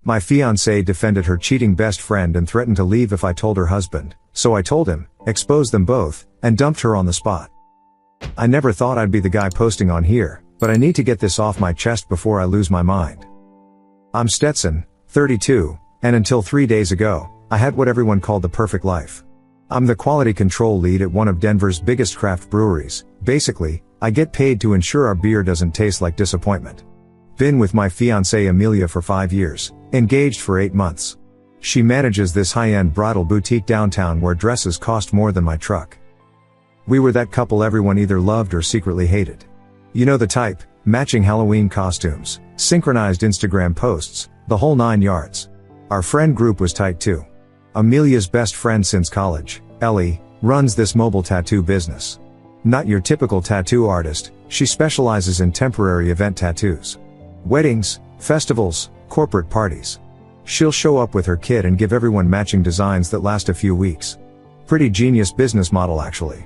My fiancée defended her cheating best friend and threatened to leave if I told her husband, so I told him, exposed them both, and dumped her on the spot. I never thought I'd be the guy posting on here, but I need to get this off my chest before I lose my mind. I'm Stetson, 32, and until 3 days ago, I had what everyone called the perfect life. I'm the quality control lead at one of Denver's biggest craft breweries. Basically, I get paid to ensure our beer doesn't taste like disappointment. Been with my fiancée Amelia for 5 years, engaged for 8 months. She manages this high-end bridal boutique downtown where dresses cost more than my truck. We were that couple everyone either loved or secretly hated. You know the type, matching Halloween costumes, synchronized Instagram posts, the whole 9 yards. Our friend group was tight too. Amelia's best friend since college, Ellie, runs this mobile tattoo business. Not your typical tattoo artist, she specializes in temporary event tattoos. Weddings, festivals, corporate parties. She'll show up with her kit and give everyone matching designs that last a few weeks. Pretty genius business model actually.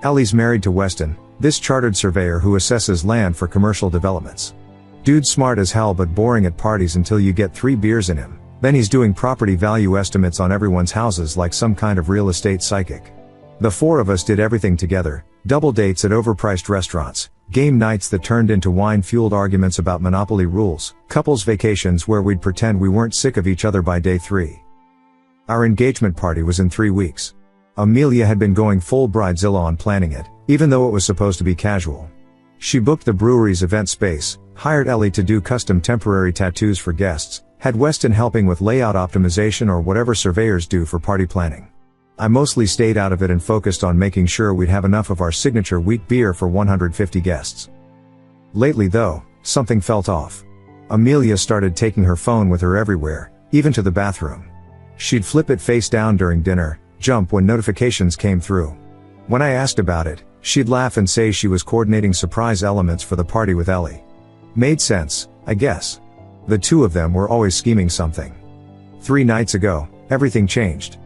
Ellie's married to Weston, this chartered surveyor who assesses land for commercial developments. Dude's smart as hell but boring at parties until you get 3 beers in him, then he's doing property value estimates on everyone's houses like some kind of real estate psychic. The 4 of us did everything together, double dates at overpriced restaurants, game nights that turned into wine-fueled arguments about monopoly rules, couples vacations where we'd pretend we weren't sick of each other by day 3. Our engagement party was in 3 weeks. Amelia had been going full bridezilla on planning it, even though it was supposed to be casual. She booked the brewery's event space, hired Ellie to do custom temporary tattoos for guests, had Weston helping with layout optimization or whatever surveyors do for party planning. I mostly stayed out of it and focused on making sure we'd have enough of our signature wheat beer for 150 guests. Lately though, something felt off. Amelia started taking her phone with her everywhere, even to the bathroom. She'd flip it face down during dinner, jump when notifications came through. When I asked about it, she'd laugh and say she was coordinating surprise elements for the party with Ellie. Made sense, I guess. The 2 of them were always scheming something. 3 nights ago, everything changed.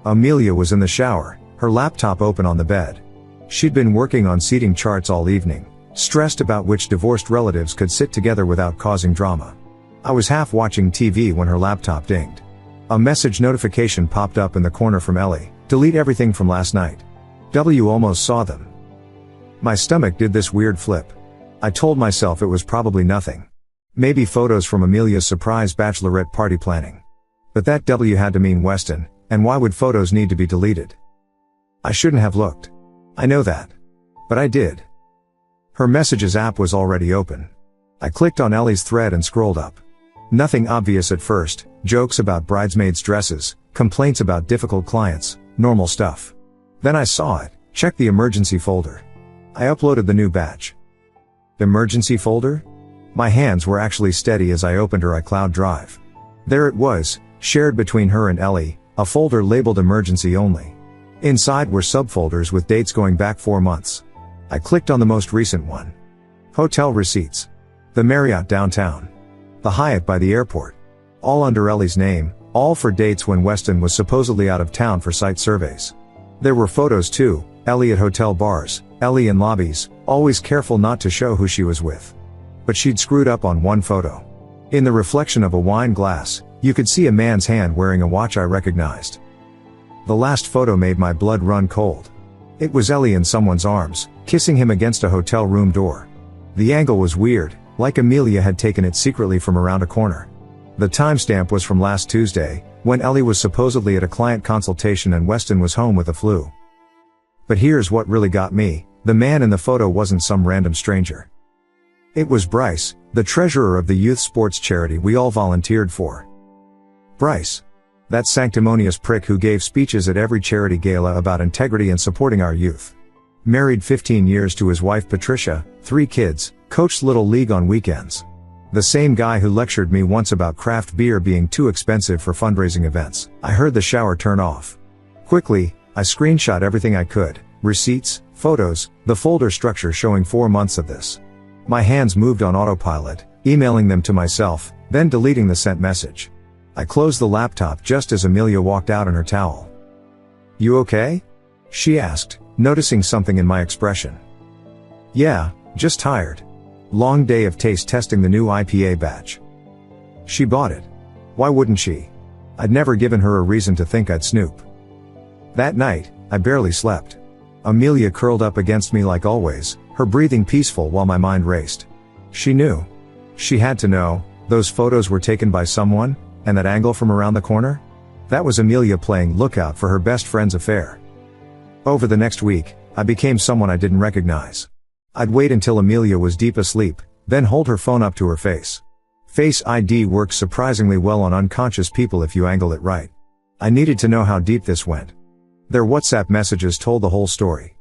Amelia was in the shower, her laptop open on the bed. She'd been working on seating charts all evening, stressed about which divorced relatives could sit together without causing drama. I was half watching TV when her laptop dinged. A message notification popped up in the corner from Ellie, delete everything from last night. W almost saw them. My stomach did this weird flip. I told myself it was probably nothing. Maybe photos from Amelia's surprise bachelorette party planning. But that W had to mean Weston, and why would photos need to be deleted? I shouldn't have looked. I know that. But I did. Her messages app was already open. I clicked on Ellie's thread and scrolled up. Nothing obvious at first, jokes about bridesmaids' dresses, complaints about difficult clients, normal stuff. Then I saw it, check the emergency folder. I uploaded the new batch. Emergency folder? My hands were actually steady as I opened her iCloud drive. There it was, shared between her and Ellie, a folder labeled emergency only. Inside were subfolders with dates going back 4 months. I clicked on the most recent one. Hotel receipts. The Marriott downtown. The Hyatt by the airport. All under Ellie's name, all for dates when Weston was supposedly out of town for site surveys. There were photos too, Ellie at hotel bars, Ellie in lobbies, always careful not to show who she was with. But she'd screwed up on one photo. In the reflection of a wine glass, you could see a man's hand wearing a watch I recognized. The last photo made my blood run cold. It was Ellie in someone's arms, kissing him against a hotel room door. The angle was weird, like Amelia had taken it secretly from around a corner. The timestamp was from last Tuesday, when Ellie was supposedly at a client consultation and Weston was home with the flu. But here's what really got me, the man in the photo wasn't some random stranger. It was Bryce, the treasurer of the youth sports charity we all volunteered for. Bryce. That sanctimonious prick who gave speeches at every charity gala about integrity and supporting our youth. Married 15 years to his wife Patricia, 3 kids, coached Little League on weekends. The same guy who lectured me once about craft beer being too expensive for fundraising events. I heard the shower turn off. Quickly, I screenshot everything I could, receipts, photos, the folder structure showing 4 months of this. My hands moved on autopilot, emailing them to myself, then deleting the sent message. I closed the laptop just as Amelia walked out in her towel. "You okay?" she asked, noticing something in my expression. "Yeah, just tired. Long day of taste testing the new IPA batch." She bought it. Why wouldn't she? I'd never given her a reason to think I'd snoop. That night, I barely slept. Amelia curled up against me like always, her breathing peaceful while my mind raced. She knew. She had to know, those photos were taken by someone, and that angle from around the corner? That was Amelia playing lookout for her best friend's affair. Over the next week, I became someone I didn't recognize. I'd wait until Amelia was deep asleep, then hold her phone up to her face. Face ID works surprisingly well on unconscious people if you angle it right. I needed to know how deep this went. Their WhatsApp messages told the whole story.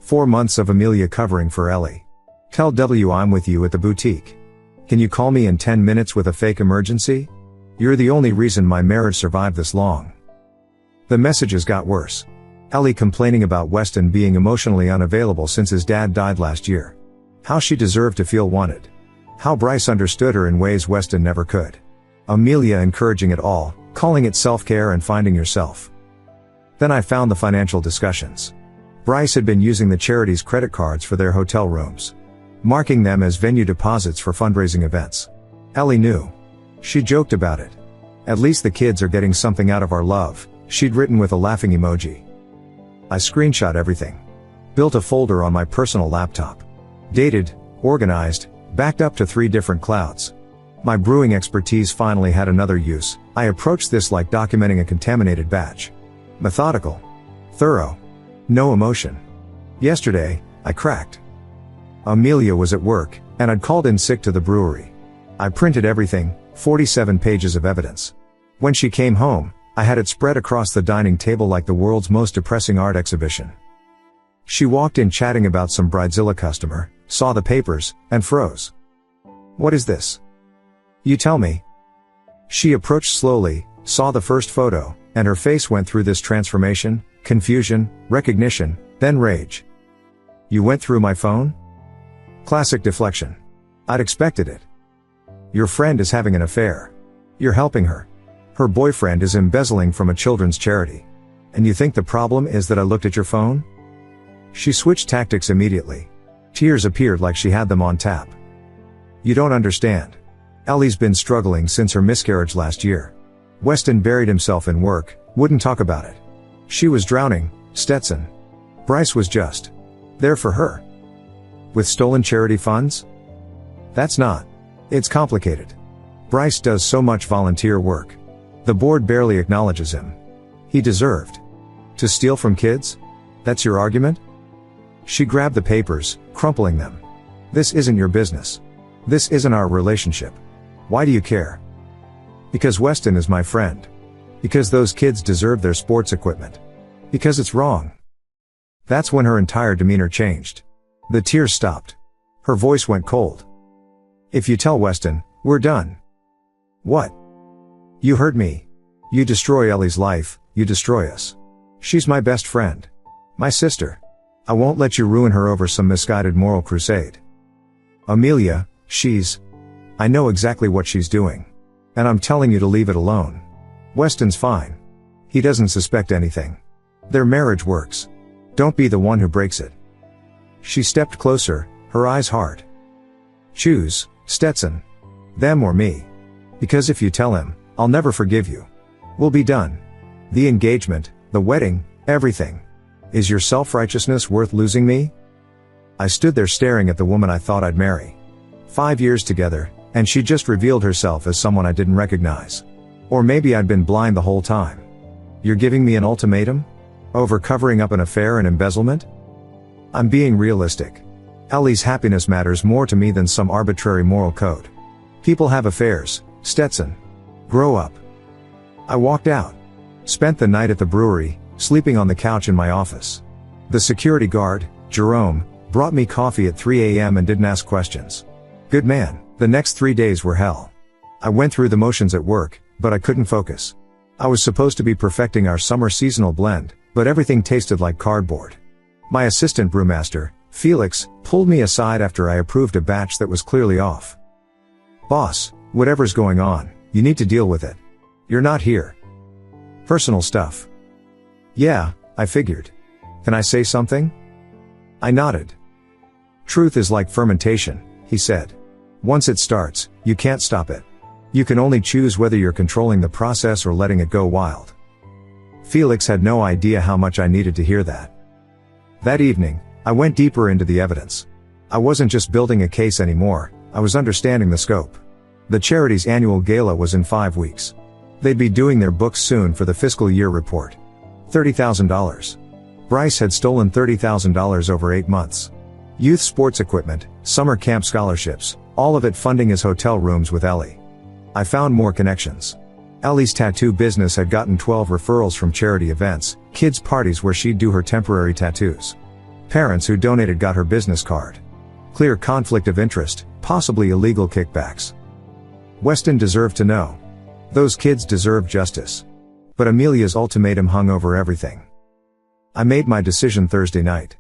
4 months of Amelia covering for Ellie. Tell W I'm with you at the boutique. Can you call me in 10 minutes with a fake emergency? You're the only reason my marriage survived this long. The messages got worse. Ellie complaining about Weston being emotionally unavailable since his dad died last year. How she deserved to feel wanted. How Bryce understood her in ways Weston never could. Amelia encouraging it all, calling it self-care and finding yourself. Then I found the financial discussions. Bryce had been using the charity's credit cards for their hotel rooms, marking them as venue deposits for fundraising events. Ellie knew. She joked about it. At least the kids are getting something out of our love, she'd written with a laughing emoji. I screenshot everything. Built a folder on my personal laptop. Dated, organized, backed up to 3 different clouds. My brewing expertise finally had another use. I approached this like documenting a contaminated batch. Methodical. Thorough. No emotion. Yesterday, I cracked. Amelia was at work, and I'd called in sick to the brewery. I printed everything, 47 pages of evidence. When she came home, I had it spread across the dining table like the world's most depressing art exhibition. She walked in chatting about some Bridezilla customer, saw the papers, and froze. What is this? You tell me. She approached slowly, saw the first photo, and her face went through this transformation, confusion, recognition, then rage. You went through my phone? Classic deflection. I'd expected it. Your friend is having an affair. You're helping her. Her boyfriend is embezzling from a children's charity. And you think the problem is that I looked at your phone? She switched tactics immediately. Tears appeared like she had them on tap. You don't understand. Ellie's been struggling since her miscarriage last year. Weston buried himself in work, wouldn't talk about it. She was drowning, Stetson. Bryce was just there for her. With stolen charity funds? That's not. It's complicated. Bryce does so much volunteer work. The board barely acknowledges him. He deserved to steal from kids? That's your argument? She grabbed the papers, crumpling them. This isn't your business. This isn't our relationship. Why do you care? Because Weston is my friend. Because those kids deserve their sports equipment. Because it's wrong. That's when her entire demeanor changed. The tears stopped. Her voice went cold. If you tell Weston, we're done. What? You hurt me. You destroy Ellie's life, you destroy us. She's my best friend. My sister. I won't let you ruin her over some misguided moral crusade. Amelia, I know exactly what she's doing. And I'm telling you to leave it alone. Weston's fine. He doesn't suspect anything. Their marriage works. Don't be the one who breaks it. She stepped closer, her eyes hard. Choose, Stetson. Them or me. Because if you tell him, I'll never forgive you. We'll be done. The engagement, the wedding, everything. Is your self-righteousness worth losing me? I stood there staring at the woman I thought I'd marry. 5 years together, and she just revealed herself as someone I didn't recognize. Or maybe I'd been blind the whole time. You're giving me an ultimatum? Over covering up an affair and embezzlement? I'm being realistic. Ellie's happiness matters more to me than some arbitrary moral code. People have affairs, Stetson. Grow up. I walked out. Spent the night at the brewery, sleeping on the couch in my office. The security guard, Jerome, brought me coffee at 3 a.m. and didn't ask questions. Good man. The next 3 days were hell. I went through the motions at work, but I couldn't focus. I was supposed to be perfecting our summer seasonal blend, but everything tasted like cardboard. My assistant brewmaster, Felix, pulled me aside after I approved a batch that was clearly off. Boss, whatever's going on, you need to deal with it. You're not here. Personal stuff. Yeah, I figured. Can I say something? I nodded. Truth is like fermentation, he said. Once it starts, you can't stop it. You can only choose whether you're controlling the process or letting it go wild. Felix had no idea how much I needed to hear that. That evening, I went deeper into the evidence. I wasn't just building a case anymore, I was understanding the scope. The charity's annual gala was in 5 weeks. They'd be doing their books soon for the fiscal year report. $30,000. Bryce had stolen $30,000 over 8 months. Youth sports equipment, summer camp scholarships, all of it funding his hotel rooms with Ellie. I found more connections. Ellie's tattoo business had gotten 12 referrals from charity events, kids' parties where she'd do her temporary tattoos. Parents who donated got her business card. Clear conflict of interest, possibly illegal kickbacks. Weston deserved to know. Those kids deserved justice. But Amelia's ultimatum hung over everything. I made my decision Thursday night.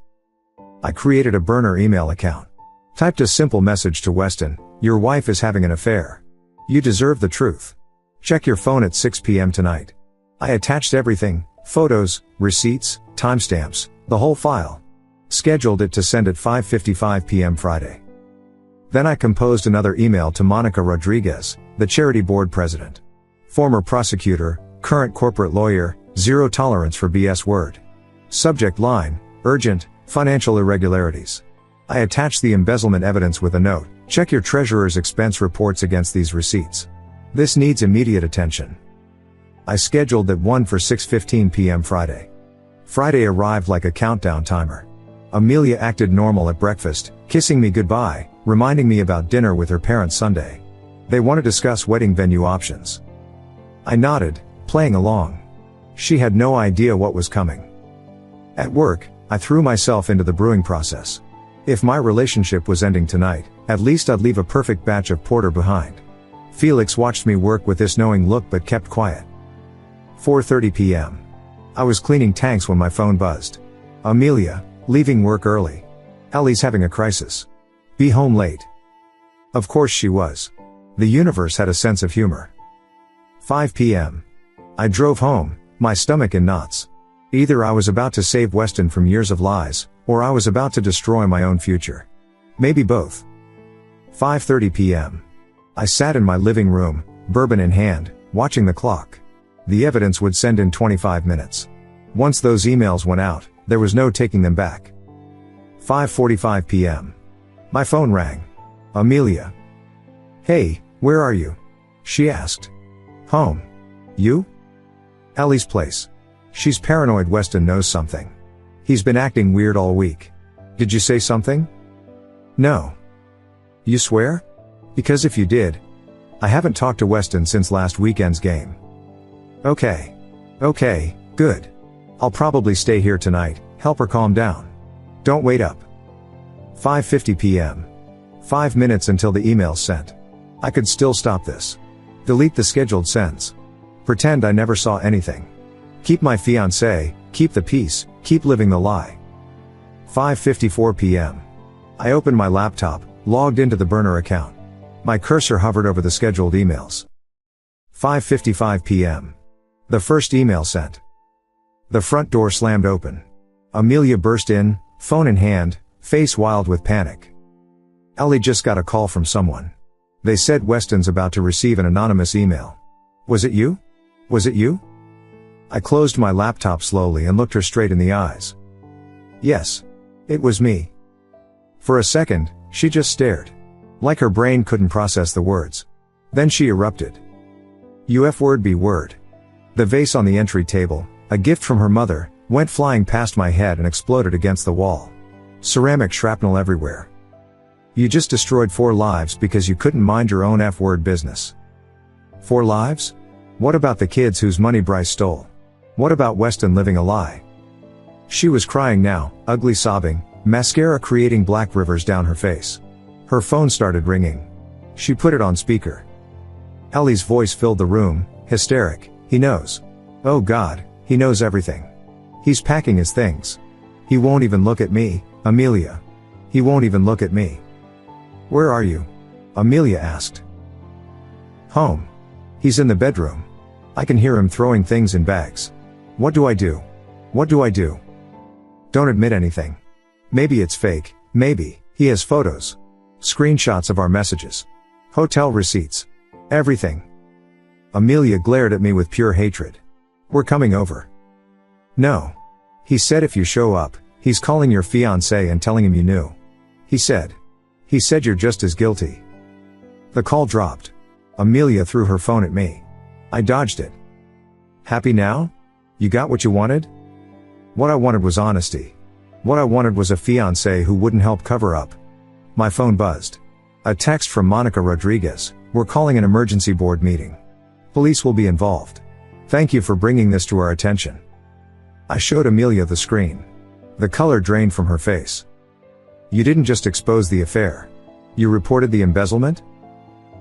I created a burner email account. Typed a simple message to Weston, "Your wife is having an affair. You deserve the truth. Check your phone at 6 p.m. tonight." I attached everything, photos, receipts, timestamps, the whole file. Scheduled it to send at 5:55 p.m. Friday. Then I composed another email to Monica Rodriguez, the charity board president. Former prosecutor, current corporate lawyer, zero tolerance for BS word. Subject line, urgent, financial irregularities. I attached the embezzlement evidence with a note, "Check your treasurer's expense reports against these receipts. This needs immediate attention." I scheduled that one for 6:15 p.m. Friday. Friday arrived like a countdown timer. Amelia acted normal at breakfast, kissing me goodbye, reminding me about dinner with her parents Sunday. They want to discuss wedding venue options. I nodded, playing along. She had no idea what was coming. At work, I threw myself into the brewing process. If my relationship was ending tonight, at least I'd leave a perfect batch of porter behind. Felix watched me work with this knowing look but kept quiet. 4:30 p.m. I was cleaning tanks when my phone buzzed. "Amelia, leaving work early. Ellie's having a crisis. Be home late." Of course she was. The universe had a sense of humor. 5 p.m. I drove home, my stomach in knots. Either I was about to save Weston from years of lies, or I was about to destroy my own future. Maybe both. 5:30 p.m. I sat in my living room, bourbon in hand, watching the clock. The evidence would send in 25 minutes. Once those emails went out, there was no taking them back. 5:45 p.m. My phone rang. "Amelia." "Hey, where are you?" she asked. "Home. You?" "Ellie's place. She's paranoid Weston knows something. He's been acting weird all week. Did you say something?" "No." "You swear? Because if you did, I haven't talked to Weston since last weekend's game." Okay, good. I'll probably stay here tonight, help her calm down. Don't wait up." 5:50 p.m. 5 minutes until the email's sent. I could still stop this. Delete the scheduled sends. Pretend I never saw anything. Keep my fiancé, keep the peace, keep living the lie. 5:54 p.m. I opened my laptop, logged into the burner account. My cursor hovered over the scheduled emails. 5:55 p.m. The first email sent. The front door slammed open. Amelia burst in, phone in hand, face wild with panic. "Ellie just got a call from someone. They said Weston's about to receive an anonymous email. Was it you? Was it you?" I closed my laptop slowly and looked her straight in the eyes. "Yes. It was me." For a second, she just stared. Like her brain couldn't process the words. Then she erupted. "You F-word B-word." The vase on the entry table, a gift from her mother, went flying past my head and exploded against the wall. Ceramic shrapnel everywhere. "You just destroyed 4 lives because you couldn't mind your own F-word business." 4 lives? What about the kids whose money Bryce stole? What about Weston living a lie? She was crying now, ugly sobbing, mascara creating black rivers down her face. Her phone started ringing. She put it on speaker. Ellie's voice filled the room, hysteric. "He knows. Oh God, he knows everything. He's packing his things. He won't even look at me, Amelia. He won't even look at me." "Where are you?" Amelia asked. "Home. He's in the bedroom. I can hear him throwing things in bags. What do I do? What do I do?" "Don't admit anything. Maybe it's fake, maybe, he has photos. Screenshots of our messages. Hotel receipts. Everything. Amelia glared at me with pure hatred. We're coming over. No. He said if you show up, he's calling your fiancé and telling him you knew. He said you're just as guilty. The call dropped. Amelia threw her phone at me. I dodged it. Happy now? You got what you wanted? What I wanted was honesty. What I wanted was a fiancé who wouldn't help cover up. My phone buzzed. A text from Monica Rodriguez. We're calling an emergency board meeting. Police will be involved. Thank you for bringing this to our attention. I showed Amelia the screen. The color drained from her face. You didn't just expose the affair. You reported the embezzlement?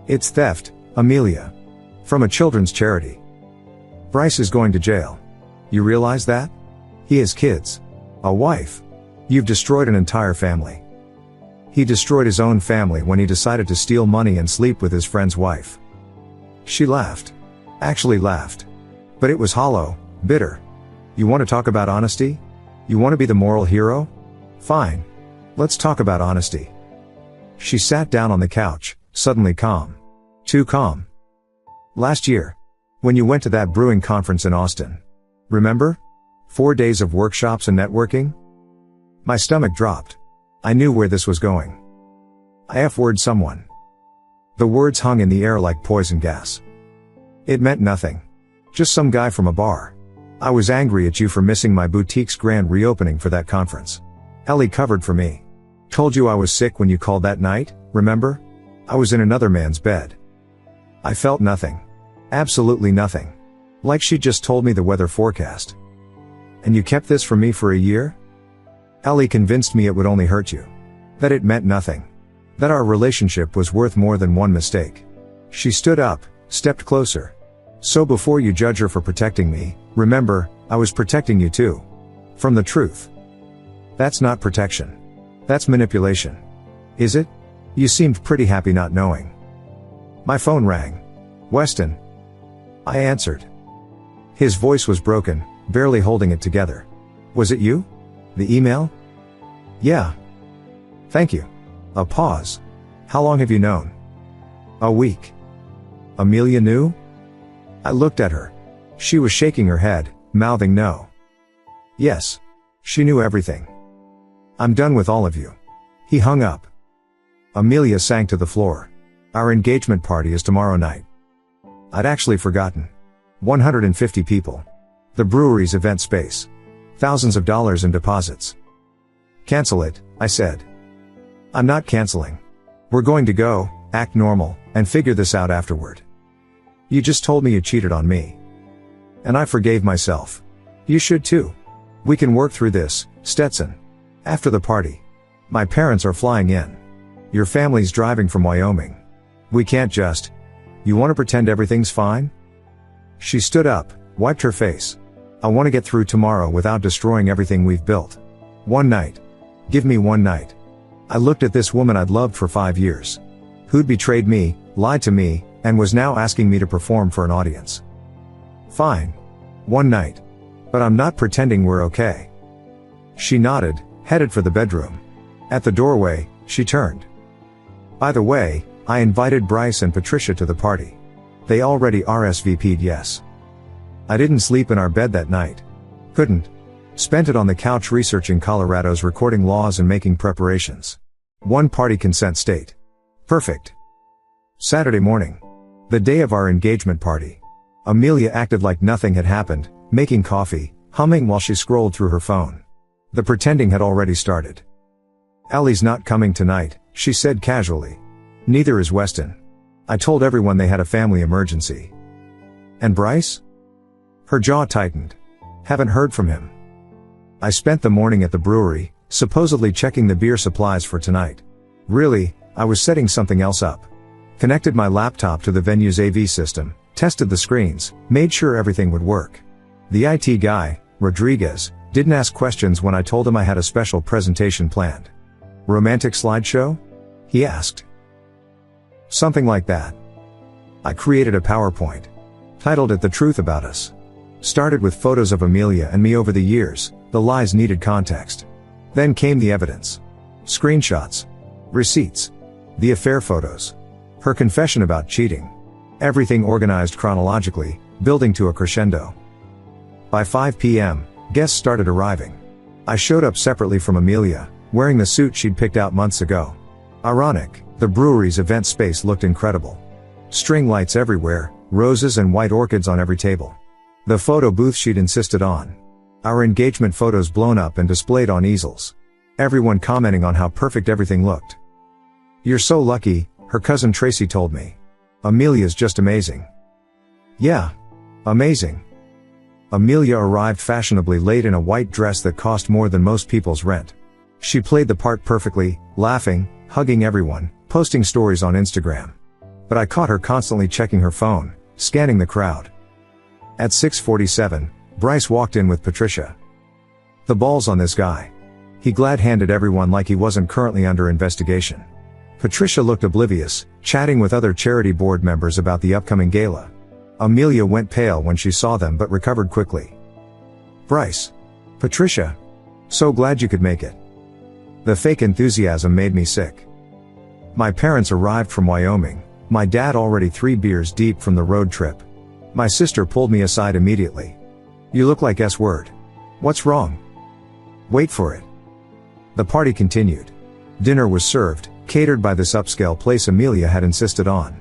It's theft, Amelia. From a children's charity. Bryce is going to jail. You realize that? He has kids. A wife. You've destroyed an entire family. He destroyed his own family when he decided to steal money and sleep with his friend's wife. She laughed. Actually laughed. But it was hollow, bitter. You want to talk about honesty? You want to be the moral hero? Fine. Let's talk about honesty. She sat down on the couch, suddenly calm. Too calm. Last year. When you went to that brewing conference in Austin. Remember? 4 days of workshops and networking? My stomach dropped. I knew where this was going. I F-word someone. The words hung in the air like poison gas. It meant nothing. Just some guy from a bar. I was angry at you for missing my boutique's grand reopening for that conference. Ellie covered for me. Told you I was sick when you called that night, remember? I was in another man's bed. I felt nothing. Absolutely nothing. Like she just told me the weather forecast. And you kept this from me for a year? Ellie convinced me it would only hurt you. That it meant nothing. That our relationship was worth more than one mistake. She stood up, stepped closer. So before you judge her for protecting me, remember, I was protecting you too. From the truth. That's not protection. That's manipulation. Is it? You seemed pretty happy not knowing. My phone rang. Weston. I answered. His voice was broken, barely holding it together. Was it you? The email? Yeah. Thank you. A pause. How long have you known? A week. Amelia knew? I looked at her. She was shaking her head, mouthing no. Yes. She knew everything. I'm done with all of you. He hung up. Amelia sank to the floor. Our engagement party is tomorrow night. I'd actually forgotten. 150 people. The brewery's event space. Thousands of dollars in deposits. Cancel it, I said. I'm not canceling. We're going to go, act normal, and figure this out afterward. You just told me you cheated on me. And I forgave myself. You should too. We can work through this, Stetson. After the party. My parents are flying in. Your family's driving from Wyoming. We can't just. You want to pretend everything's fine? She stood up, wiped her face. I want to get through tomorrow without destroying everything we've built. One night. Give me one night. I looked at this woman I'd loved for 5 years. Who'd betrayed me, lied to me, and was now asking me to perform for an audience. Fine. One night. But I'm not pretending we're okay. She nodded, headed for the bedroom. At the doorway, she turned. By the way, I invited Bryce and Patricia to the party. They already RSVP'd yes. I didn't sleep in our bed that night. Couldn't. Spent it on the couch researching Colorado's recording laws and making preparations. One party consent state. Perfect. Saturday morning. The day of our engagement party. Amelia acted like nothing had happened, making coffee, humming while she scrolled through her phone. The pretending had already started. Ellie's not coming tonight, she said casually. Neither is Weston. I told everyone they had a family emergency. And Bryce? Her jaw tightened. Haven't heard from him. I spent the morning at the brewery, supposedly checking the beer supplies for tonight. Really, I was setting something else up. Connected my laptop to the venue's AV system, tested the screens, made sure everything would work. The IT guy, Rodriguez, didn't ask questions when I told him I had a special presentation planned. Romantic slideshow? He asked. Something like that. I created a PowerPoint. Titled it The Truth About Us. Started with photos of Amelia and me over the years, the lies needed context. Then came the evidence. Screenshots. Receipts. The affair photos. Her confession about cheating. Everything organized chronologically, building to a crescendo. By 5 p.m., guests started arriving. I showed up separately from Amelia, wearing the suit she'd picked out months ago. Ironic, the brewery's event space looked incredible. String lights everywhere, roses and white orchids on every table. The photo booth she'd insisted on. Our engagement photos blown up and displayed on easels. Everyone commenting on how perfect everything looked. "You're so lucky," her cousin Tracy told me. "Amelia's just amazing." Yeah. Amazing. Amelia arrived fashionably late in a white dress that cost more than most people's rent. She played the part perfectly, laughing, hugging everyone, posting stories on Instagram. But I caught her constantly checking her phone, scanning the crowd. At 6:47, Bryce walked in with Patricia. The balls on this guy. He glad-handed everyone like he wasn't currently under investigation. Patricia looked oblivious, chatting with other charity board members about the upcoming gala. Amelia went pale when she saw them but recovered quickly. "Bryce. Patricia. So glad you could make it." The fake enthusiasm made me sick. My parents arrived from Wyoming, my dad already 3 beers deep from the road trip. My sister pulled me aside immediately. "You look like S-word. What's wrong?" "Wait for it." The party continued. Dinner was served, catered by this upscale place Amelia had insisted on.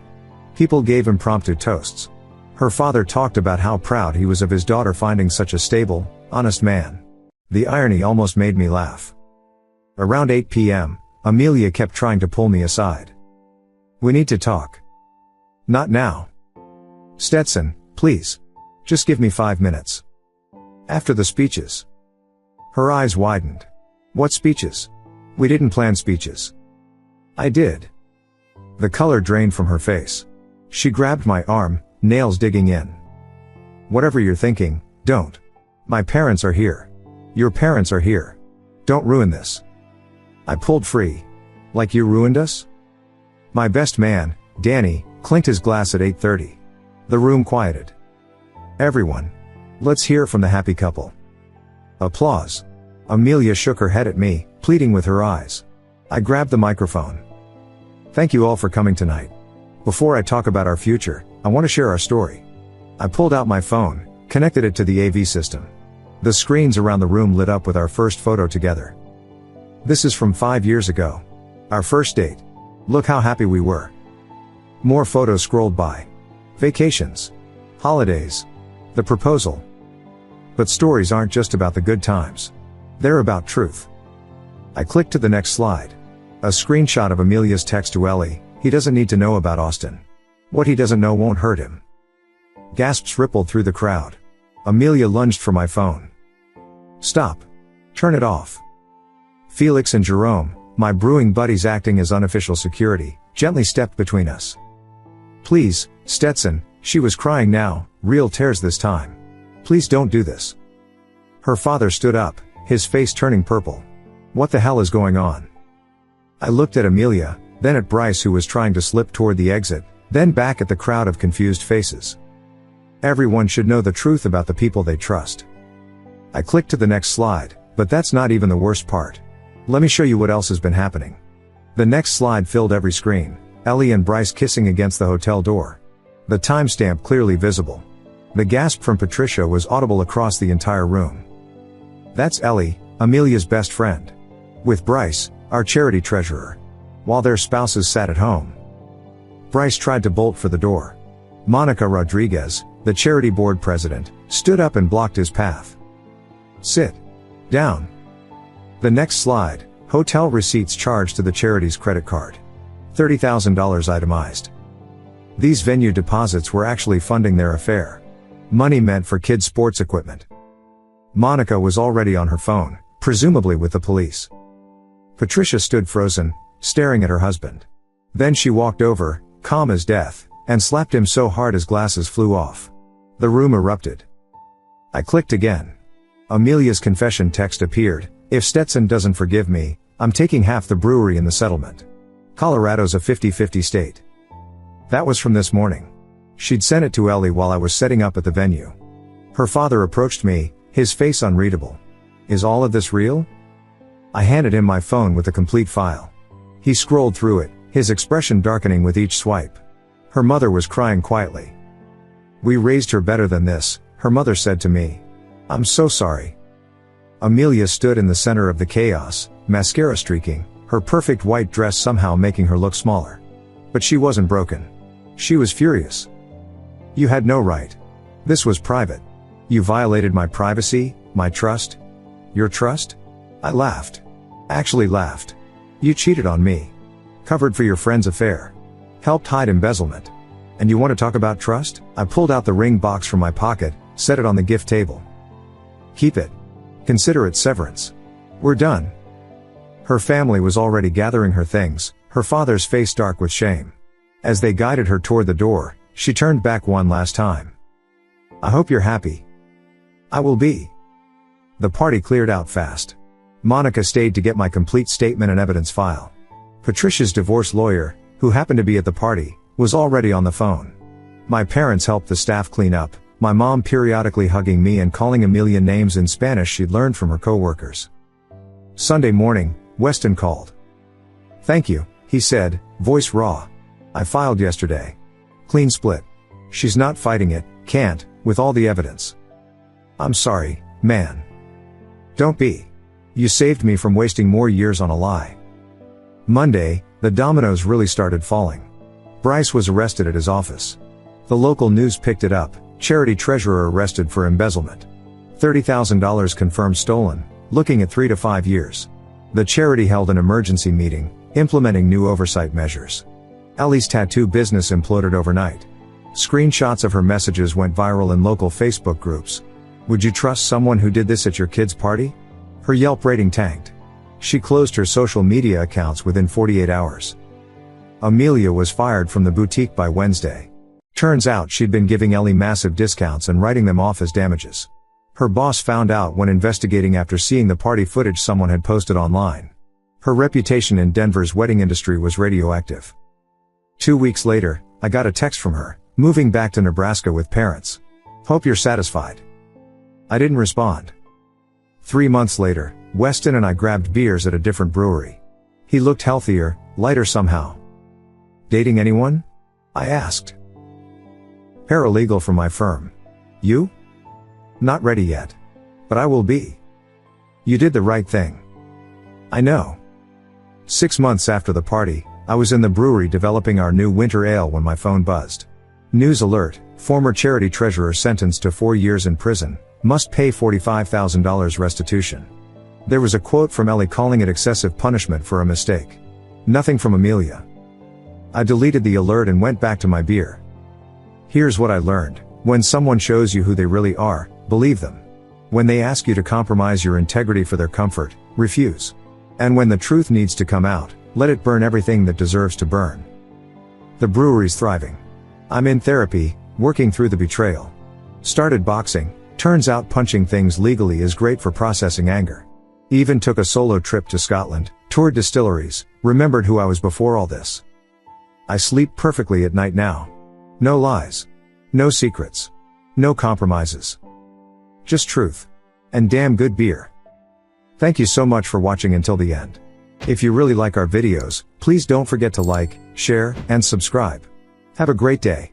People gave impromptu toasts. Her father talked about how proud he was of his daughter finding such a stable, honest man. The irony almost made me laugh. Around 8 p.m., Amelia kept trying to pull me aside. "We need to talk." "Not now. Stetson, please. Just give me 5 minutes. After the speeches." Her eyes widened. "What speeches? We didn't plan speeches." "I did." The color drained from her face. She grabbed my arm, nails digging in. "Whatever you're thinking, don't. My parents are here. Your parents are here. Don't ruin this." I pulled free. "Like you ruined us?" My best man, Danny, clinked his glass at 8:30. The room quieted. "Everyone. Let's hear from the happy couple." Applause. Amelia shook her head at me, pleading with her eyes. I grabbed the microphone. "Thank you all for coming tonight. Before I talk about our future, I want to share our story." I pulled out my phone, connected it to the AV system. The screens around the room lit up with our first photo together. "This is from 5 years ago. Our first date. Look how happy we were." More photos scrolled by. Vacations. Holidays. The proposal. But stories aren't just about the good times. They're about truth. I clicked to the next slide. A screenshot of Amelia's text to Ellie: "He doesn't need to know about Austin. What he doesn't know won't hurt him." Gasps rippled through the crowd. Amelia lunged for my phone. "Stop. Turn it off." Felix and Jerome, my brewing buddies acting as unofficial security, gently stepped between us. "Please, Stetson," she was crying now, real tears this time. "Please don't do this." Her father stood up, his face turning purple. "What the hell is going on?" I looked at Amelia, then at Bryce, who was trying to slip toward the exit, then back at the crowd of confused faces. Everyone should know the truth about the people they trust. I clicked to the next slide, but that's not even the worst part. Let me show you what else has been happening. The next slide filled every screen, Ellie and Bryce kissing against the hotel door. The timestamp clearly visible. The gasp from Patricia was audible across the entire room. That's Ellie, Amelia's best friend. With Bryce, our charity treasurer. While their spouses sat at home. Bryce tried to bolt for the door. Monica Rodriguez, the charity board president, stood up and blocked his path. "Sit down." The next slide, hotel receipts charged to the charity's credit card. $30,000 itemized. These venue deposits were actually funding their affair. Money meant for kids' sports equipment. Monica was already on her phone, presumably with the police. Patricia stood frozen, staring at her husband. Then she walked over, calm as death, and slapped him so hard his glasses flew off. The room erupted. I clicked again. Amelia's confession text appeared: "If Stetson doesn't forgive me, I'm taking half the brewery in the settlement. Colorado's a 50-50 state." That was from this morning. She'd sent it to Ellie while I was setting up at the venue. Her father approached me, his face unreadable. "Is all of this real?" I handed him my phone with the complete file. He scrolled through it, his expression darkening with each swipe. Her mother was crying quietly. "We raised her better than this," her mother said to me. "I'm so sorry." Amelia stood in the center of the chaos, mascara streaking, her perfect white dress somehow making her look smaller. But she wasn't broken. She was furious. "You had no right. This was private. You violated my privacy, my trust." "Your trust?" I laughed. Actually laughed. "You cheated on me. Covered for your friend's affair. Helped hide embezzlement. And you want to talk about trust?" I pulled out the ring box from my pocket, set it on the gift table. "Keep it. Consider it severance. We're done." Her family was already gathering her things, her father's face dark with shame. As they guided her toward the door, she turned back one last time. "I hope you're happy." "I will be." The party cleared out fast. Monica stayed to get my complete statement and evidence file. Patricia's divorce lawyer, who happened to be at the party, was already on the phone. My parents helped the staff clean up, my mom periodically hugging me and calling Amelia names in Spanish she'd learned from her coworkers. Sunday morning, Weston called. "Thank you," he said, voice raw. "I filed yesterday. Clean split. She's not fighting it, can't, with all the evidence." "I'm sorry, man." "Don't be. You saved me from wasting more years on a lie." Monday, the dominoes really started falling. Bryce was arrested at his office. The local news picked it up, charity treasurer arrested for embezzlement. $30,000 confirmed stolen, looking at 3 to 5 years. The charity held an emergency meeting, implementing new oversight measures. Ellie's tattoo business imploded overnight. Screenshots of her messages went viral in local Facebook groups. Would you trust someone who did this at your kid's party? Her Yelp rating tanked. She closed her social media accounts within 48 hours. Amelia was fired from the boutique by Wednesday. Turns out she'd been giving Ellie massive discounts and writing them off as damages. Her boss found out when investigating after seeing the party footage someone had posted online. Her reputation in Denver's wedding industry was radioactive. 2 weeks later, I got a text from her, moving back to Nebraska with parents. Hope you're satisfied. I didn't respond. 3 months later, Weston and I grabbed beers at a different brewery. He looked healthier, lighter somehow. Dating anyone? I asked. Paralegal from my firm. You? Not ready yet. But I will be. You did the right thing. I know. 6 months after the party, I was in the brewery developing our new winter ale when my phone buzzed. News alert, former charity treasurer sentenced to 4 years in prison, must pay $45,000 restitution. There was a quote from Ellie calling it excessive punishment for a mistake. Nothing from Amelia. I deleted the alert and went back to my beer. Here's what I learned. When someone shows you who they really are, believe them. When they ask you to compromise your integrity for their comfort, refuse. And when the truth needs to come out, let it burn everything that deserves to burn. The brewery's thriving. I'm in therapy, working through the betrayal. Started boxing, turns out punching things legally is great for processing anger. Even took a solo trip to Scotland, toured distilleries, remembered who I was before all this. I sleep perfectly at night now. No lies. No secrets. No compromises. Just truth. And damn good beer. Thank you so much for watching until the end. If you really like our videos, please don't forget to like, share, and subscribe. Have a great day.